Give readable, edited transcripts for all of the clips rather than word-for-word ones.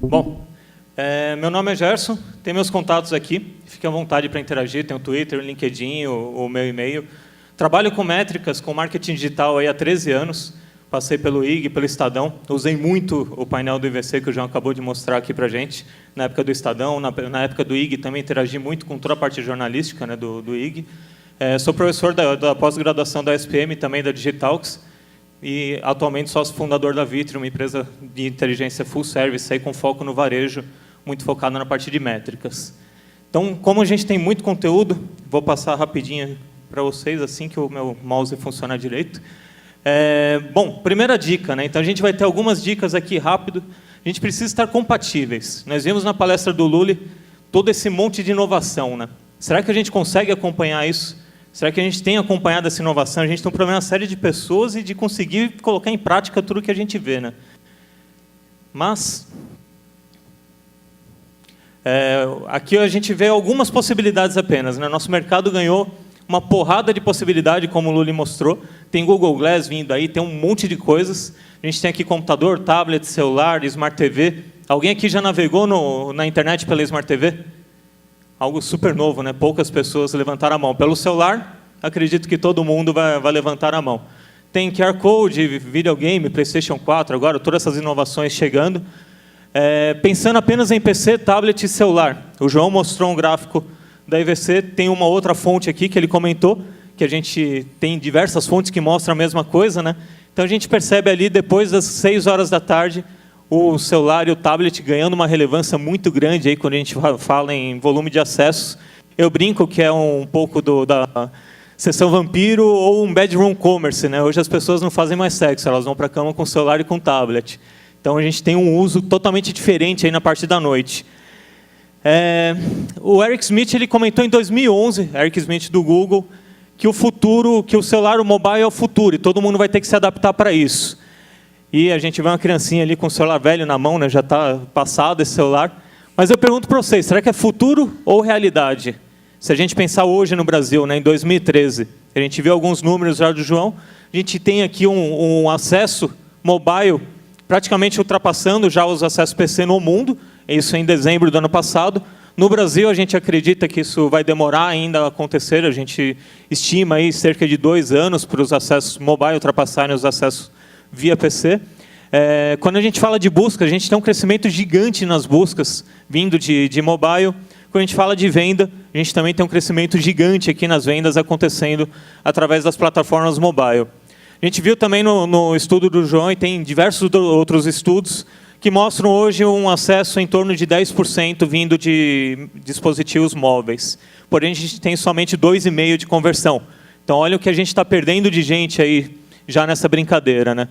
Bom, meu nome é Gerson, tem meus contatos aqui, fique à vontade para interagir, tem o Twitter, o LinkedIn, o meu e-mail. Trabalho com métricas, com marketing digital aí há 13 anos, passei pelo IG, pelo Estadão, usei muito o painel do IVC, que o João acabou de mostrar aqui para a gente, na época do Estadão, na época do IG também interagi muito com toda a parte jornalística, né, do IG. Sou professor da pós-graduação da SPM, também da Digitalx, e atualmente sócio fundador da Vitri, uma empresa de inteligência full service, aí com foco no varejo, muito focado na parte de métricas. Então, como a gente tem muito conteúdo, vou passar rapidinho para vocês, assim que o meu mouse funcionar direito. Bom, primeira dica, né? Então a gente vai ter algumas dicas aqui rápido. A gente precisa estar compatíveis. Nós vimos na palestra do Lully todo esse monte de inovação, né? Será que a gente consegue acompanhar isso? Será que a gente tem acompanhado essa inovação? A gente tem um problema sério de pessoas e de conseguir colocar em prática tudo que a gente vê, né? Mas aqui a gente vê algumas possibilidades apenas, né? Nosso mercado ganhou uma porrada de possibilidade, como o Lully mostrou. Tem Google Glass vindo aí, tem um monte de coisas. A gente tem aqui computador, tablet, celular, Smart TV. Alguém aqui já navegou na internet pela Smart TV? Algo super novo, né? Poucas pessoas levantaram a mão. Pelo celular, acredito que todo mundo vai levantar a mão. Tem QR Code, videogame, PlayStation 4, agora todas essas inovações chegando. Pensando apenas em PC, tablet e celular. O João mostrou um gráfico da IVC, tem uma outra fonte aqui que ele comentou, que a gente tem diversas fontes que mostram a mesma coisa, né? Então a gente percebe ali, depois das 6 horas da tarde, o celular e o tablet ganhando uma relevância muito grande aí quando a gente fala em volume de acessos. Eu brinco que é um pouco da sessão vampiro ou um bedroom commerce, né? Hoje as pessoas não fazem mais sexo, elas vão para a cama com o celular e com o tablet. Então a gente tem um uso totalmente diferente aí na parte da noite. O Eric Schmidt ele comentou em 2011, Eric Schmidt do Google, que o celular, o mobile é o futuro e todo mundo vai ter que se adaptar para isso. E a gente vê uma criancinha ali com o celular velho na mão, né? Já está passado esse celular. Mas eu pergunto para vocês, será que é futuro ou realidade? Se a gente pensar hoje no Brasil, né, em 2013, a gente viu alguns números já do João, a gente tem aqui um acesso mobile praticamente ultrapassando já os acessos PC no mundo, isso em dezembro do ano passado. No Brasil, a gente acredita que isso vai demorar ainda a acontecer, a gente estima aí cerca de 2 anos para os acessos mobile ultrapassarem os acessos via PC. Quando a gente fala de busca, a gente tem um crescimento gigante nas buscas, vindo de mobile. Quando a gente fala de venda, a gente também tem um crescimento gigante aqui nas vendas acontecendo através das plataformas mobile. A gente viu também no estudo do João, e tem diversos outros estudos, que mostram hoje um acesso em torno de 10% vindo de dispositivos móveis. Porém, a gente tem somente 2,5% de conversão. Então, olha o que a gente está perdendo de gente aí já nessa brincadeira, né?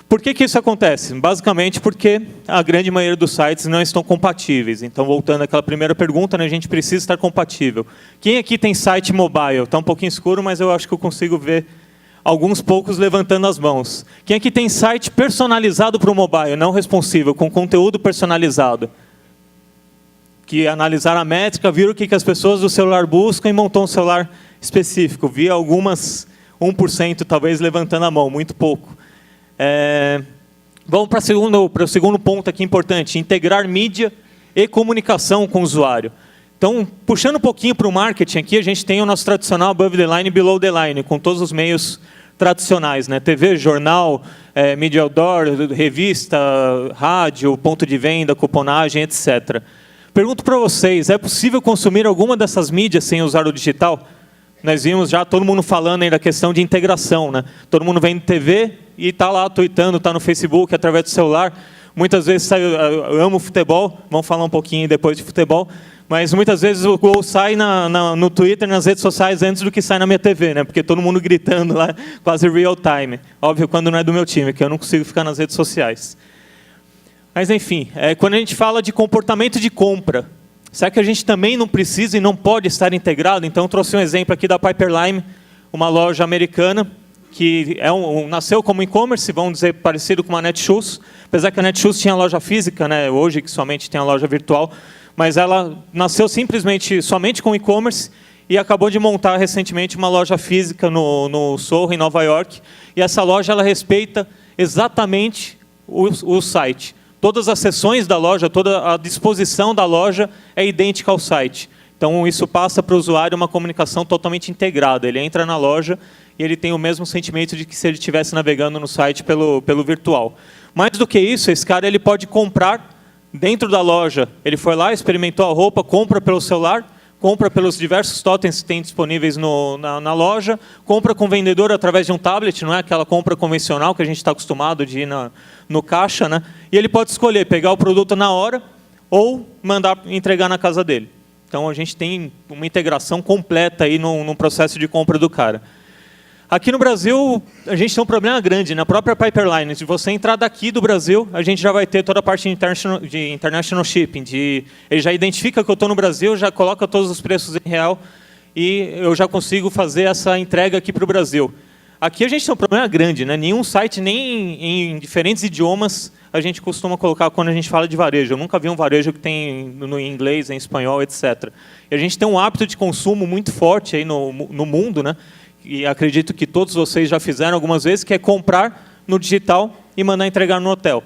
Por que isso acontece? Basicamente porque a grande maioria dos sites não estão compatíveis. Então, voltando àquela primeira pergunta, né, a gente precisa estar compatível. Quem aqui tem site mobile? Está um pouquinho escuro, mas eu acho que eu consigo ver alguns poucos levantando as mãos. Quem aqui tem site personalizado para o mobile, não responsível, com conteúdo personalizado? Que analisaram a métrica, viram o que as pessoas do celular buscam e montou um celular específico. Vi algumas 1% talvez levantando a mão, muito pouco. Vamos para o segundo ponto aqui importante, integrar mídia e comunicação com o usuário. Então, puxando um pouquinho para o marketing aqui, a gente tem o nosso tradicional above the line e below the line, com todos os meios tradicionais, né? TV, jornal, media outdoor, revista, rádio, ponto de venda, cuponagem, etc. Pergunto para vocês, é possível consumir alguma dessas mídias sem usar o digital? Nós vimos já todo mundo falando aí da questão de integração, né? Todo mundo vendo TV e está lá tweetando, está no Facebook, através do celular. Muitas vezes eu amo futebol, vamos falar um pouquinho depois de futebol, mas muitas vezes o gol sai no Twitter, nas redes sociais, antes do que sai na minha TV, né? Porque todo mundo gritando lá, quase real time. Óbvio, quando não é do meu time, que eu não consigo ficar nas redes sociais. Mas, enfim, quando a gente fala de comportamento de compra, será que a gente também não precisa e não pode estar integrado? Então, eu trouxe um exemplo aqui da Piperlime, uma loja americana, que nasceu como e-commerce, vamos dizer, parecido com uma Netshoes, apesar que a Netshoes tinha loja física, né? Hoje que somente tem a loja virtual, mas ela nasceu somente com e-commerce e acabou de montar recentemente uma loja física no Soho, em Nova York, e essa loja ela respeita exatamente o site. todas as seções da loja, toda a disposição da loja é idêntica ao site. Então, isso passa para o usuário uma comunicação totalmente integrada. Ele entra na loja e ele tem o mesmo sentimento de que se ele estivesse navegando no site pelo virtual. Mais do que isso, esse cara ele pode comprar dentro da loja. Ele foi lá, experimentou a roupa, compra pelo celular, compra pelos diversos totens que tem disponíveis na loja, compra com o vendedor através de um tablet, não é aquela compra convencional que a gente está acostumado de ir no caixa, né? E ele pode escolher pegar o produto na hora ou mandar entregar na casa dele. Então, a gente tem uma integração completa aí no processo de compra do cara. Aqui no Brasil, a gente tem um problema grande. Na própria Piperlime, se você entrar daqui do Brasil, a gente já vai ter toda a parte de international shipping. Ele já identifica que eu estou no Brasil, já coloca todos os preços em real e eu já consigo fazer essa entrega aqui para o Brasil. Aqui a gente tem um problema grande, né? Nenhum site, nem em diferentes idiomas, a gente costuma colocar quando a gente fala de varejo. Eu nunca vi um varejo que tem no inglês, em espanhol, etc. E a gente tem um hábito de consumo muito forte aí no mundo, né? E acredito que todos vocês já fizeram algumas vezes, que é comprar no digital e mandar entregar no hotel.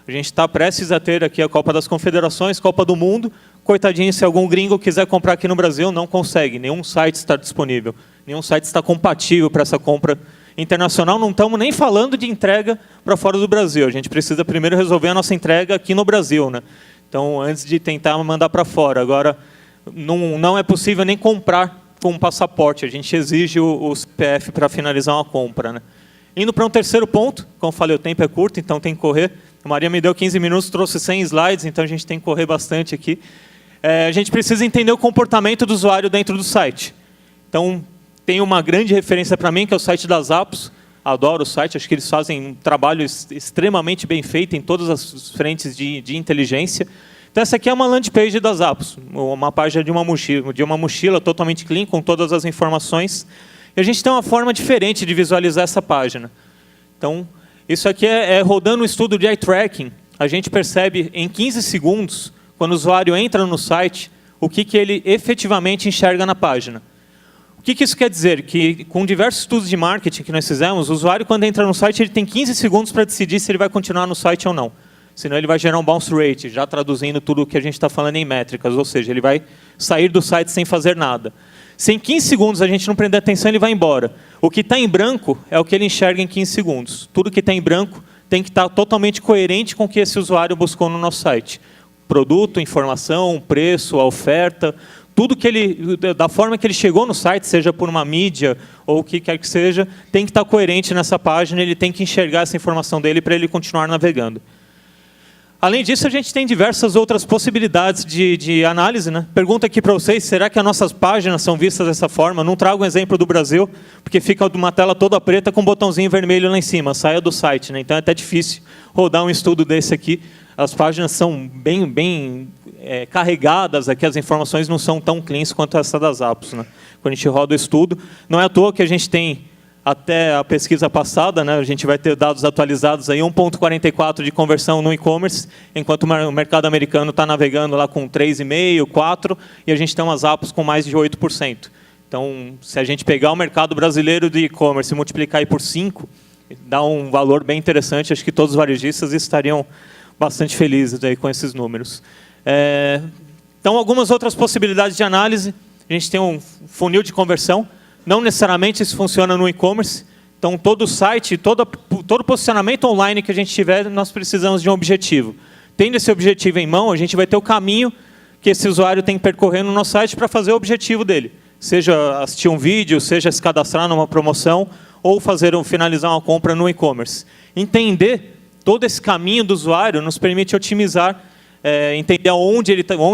A gente está prestes a ter aqui a Copa das Confederações, Copa do Mundo. Coitadinho, se algum gringo quiser comprar aqui no Brasil, não consegue. Nenhum site está disponível. Nenhum site está compatível para essa compra internacional. Não estamos nem falando de entrega para fora do Brasil. A gente precisa primeiro resolver a nossa entrega aqui no Brasil, né? Então, antes de tentar mandar para fora. Agora, não é possível nem comprar com um passaporte. A gente exige o CPF para finalizar uma compra, né? Indo para um terceiro ponto, como eu falei, o tempo é curto, então tem que correr. A Maria me deu 15 minutos, trouxe 100 slides, então a gente tem que correr bastante aqui. A gente precisa entender o comportamento do usuário dentro do site. Então, tem uma grande referência para mim, que é o site da Zappos. Adoro o site, acho que eles fazem um trabalho extremamente bem feito em todas as frentes de inteligência. Então, essa aqui é uma landing page da Zappos, uma página de uma mochila totalmente clean, com todas as informações. E a gente tem uma forma diferente de visualizar essa página. Então, isso aqui é rodando um estudo de eye tracking. A gente percebe em 15 segundos, quando o usuário entra no site, o que ele efetivamente enxerga na página. O que isso quer dizer? Que com diversos estudos de marketing que nós fizemos, o usuário, quando entra no site, ele tem 15 segundos para decidir se ele vai continuar no site ou não. Senão ele vai gerar um bounce rate, já traduzindo tudo o que a gente está falando em métricas, ou seja, ele vai sair do site sem fazer nada. Se em 15 segundos a gente não prender atenção, ele vai embora. O que está em branco é o que ele enxerga em 15 segundos. Tudo que está em branco tem que estar totalmente coerente com o que esse usuário buscou no nosso site. Produto, informação, preço, a oferta, tudo que da forma que ele chegou no site, seja por uma mídia ou o que quer que seja, tem que estar coerente nessa página, ele tem que enxergar essa informação dele para ele continuar navegando. Além disso, a gente tem diversas outras possibilidades de análise, né? Pergunta aqui para vocês, será que as nossas páginas são vistas dessa forma? Não trago um exemplo do Brasil, porque fica uma tela toda preta com um botãozinho vermelho lá em cima, saia do site, né? Então é até difícil rodar um estudo desse aqui. As páginas são bem carregadas, aqui as informações não são tão cleans quanto essa das Zappos, né? Quando a gente roda o estudo, não é à toa que a gente tem, até a pesquisa passada, né, a gente vai ter dados atualizados, aí 1,44 de conversão no e-commerce, enquanto o mercado americano está navegando lá com 3,5%, 4%, e a gente tem umas Zappos com mais de 8%. Então, se a gente pegar o mercado brasileiro de e-commerce e multiplicar aí por 5, dá um valor bem interessante, acho que todos os varejistas estariam bastante felizes aí com esses números. Então, algumas outras possibilidades de análise, a gente tem um funil de conversão. Não necessariamente isso funciona no e-commerce. Então, todo site, todo posicionamento online que a gente tiver, nós precisamos de um objetivo. Tendo esse objetivo em mão, a gente vai ter o caminho que esse usuário tem que percorrer no nosso site para fazer o objetivo dele. Seja assistir um vídeo, seja se cadastrar numa promoção, ou finalizar uma compra no e-commerce. Entender todo esse caminho do usuário nos permite otimizar, entender onde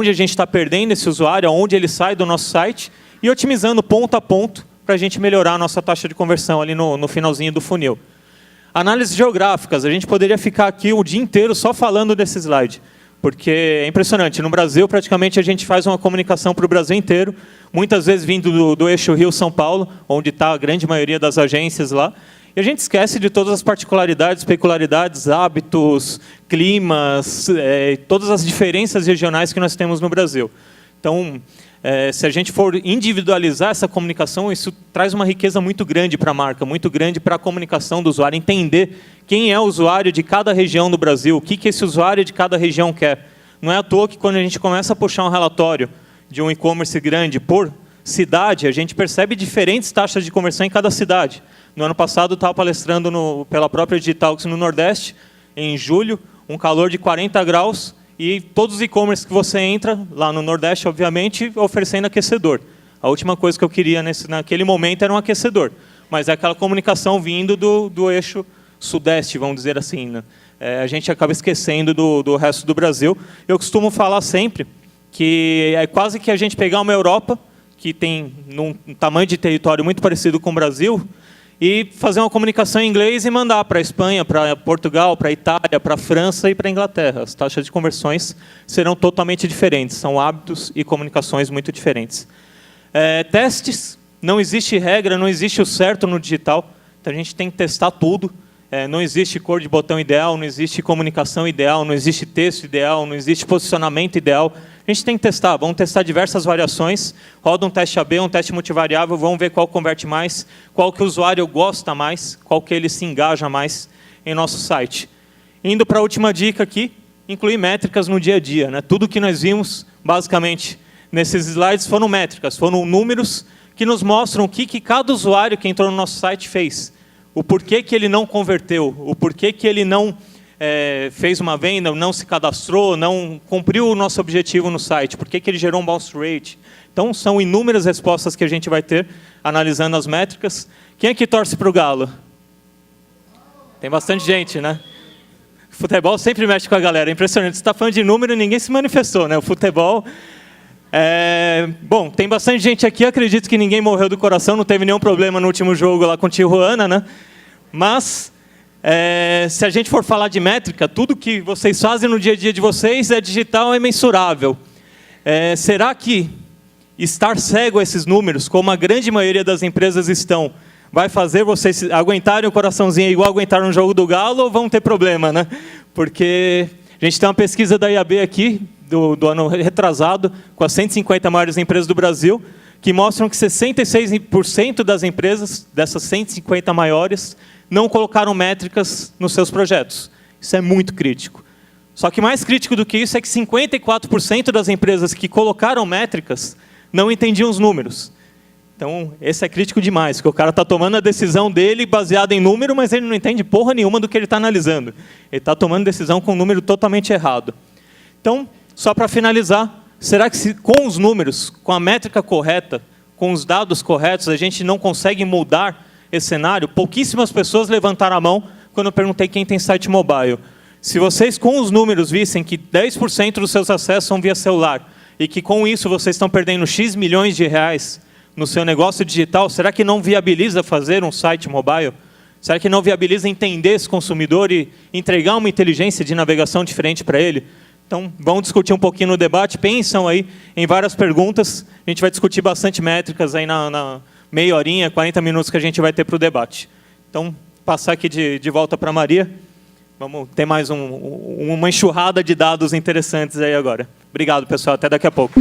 a gente está perdendo esse usuário, onde ele sai do nosso site, e otimizando ponto a ponto, para a gente melhorar a nossa taxa de conversão ali no finalzinho do funil. Análises geográficas. A gente poderia ficar aqui o dia inteiro só falando desse slide, porque é impressionante. No Brasil, praticamente, a gente faz uma comunicação para o Brasil inteiro, muitas vezes vindo do eixo Rio-São Paulo, onde está a grande maioria das agências lá, e a gente esquece de todas as particularidades, peculiaridades, hábitos, climas, todas as diferenças regionais que nós temos no Brasil. Então, se a gente for individualizar essa comunicação, isso traz uma riqueza muito grande para a marca, muito grande para a comunicação do usuário, entender quem é o usuário de cada região do Brasil, o que esse usuário de cada região quer. Não é à toa que quando a gente começa a puxar um relatório de um e-commerce grande por cidade, a gente percebe diferentes taxas de conversão em cada cidade. No ano passado, eu estava palestrando pela própria Digitalx no Nordeste, em julho, um calor de 40 graus, e todos os e-commerce que você entra, lá no Nordeste, obviamente, oferecendo aquecedor. A última coisa que eu queria naquele momento era um aquecedor, mas é aquela comunicação vindo do eixo Sudeste, vamos dizer assim, né? A gente acaba esquecendo do resto do Brasil. Eu costumo falar sempre que é quase que a gente pegar uma Europa, que tem um tamanho de território muito parecido com o Brasil, e fazer uma comunicação em inglês e mandar para a Espanha, para Portugal, para a Itália, para a França e para a Inglaterra. As taxas de conversões serão totalmente diferentes, são hábitos e comunicações muito diferentes. Testes, não existe regra, não existe o certo no digital, então a gente tem que testar tudo. Não existe cor de botão ideal, não existe comunicação ideal, não existe texto ideal, não existe posicionamento ideal. A gente tem que testar, vamos testar diversas variações, roda um teste AB, um teste multivariável, vamos ver qual converte mais, qual que o usuário gosta mais, qual que ele se engaja mais em nosso site. Indo para a última dica aqui, incluir métricas no dia a dia, né? Tudo que nós vimos, basicamente, nesses slides foram métricas, foram números que nos mostram o que cada usuário que entrou no nosso site fez. O porquê que ele não converteu, o porquê que ele não fez uma venda, não se cadastrou, não cumpriu o nosso objetivo no site, porquê que ele gerou um bounce rate. Então, são inúmeras respostas que a gente vai ter analisando as métricas. Quem aqui torce para o Galo? Tem bastante gente, né? O futebol sempre mexe com a galera, é impressionante. Você está falando de número e ninguém se manifestou, né? O futebol... Bom, tem bastante gente aqui, acredito que ninguém morreu do coração, não teve nenhum problema no último jogo lá com o Tijuana, né? Mas, se a gente for falar de métrica, tudo que vocês fazem no dia a dia de vocês é digital, é mensurável. Será que estar cego a esses números, como a grande maioria das empresas estão, vai fazer vocês aguentarem o coraçãozinho igual aguentaram no jogo do Galo ou vão ter problema, né? Porque a gente tem uma pesquisa da IAB aqui, do ano retrasado, com as 150 maiores empresas do Brasil, que mostram que 66% das empresas, dessas 150 maiores, não colocaram métricas nos seus projetos. Isso é muito crítico. Só que mais crítico do que isso é que 54% das empresas que colocaram métricas não entendiam os números. Então, esse é crítico demais, porque o cara está tomando a decisão dele baseada em número, mas ele não entende porra nenhuma do que ele está analisando. Ele está tomando decisão com um número totalmente errado. Então, só para finalizar, será que com os números, com a métrica correta, com os dados corretos, a gente não consegue mudar esse cenário? Pouquíssimas pessoas levantaram a mão quando eu perguntei quem tem site mobile. Se vocês, com os números, vissem que 10% dos seus acessos são via celular e que, com isso, vocês estão perdendo X milhões de reais no seu negócio digital, será que não viabiliza fazer um site mobile? Será que não viabiliza entender esse consumidor e entregar uma inteligência de navegação diferente para ele? Então, vamos discutir um pouquinho no debate, pensam aí em várias perguntas, a gente vai discutir bastante métricas aí na meia horinha, 40 minutos que a gente vai ter para o debate. Então, passar aqui de volta para a Maria, vamos ter mais uma enxurrada de dados interessantes aí agora. Obrigado, pessoal, até daqui a pouco.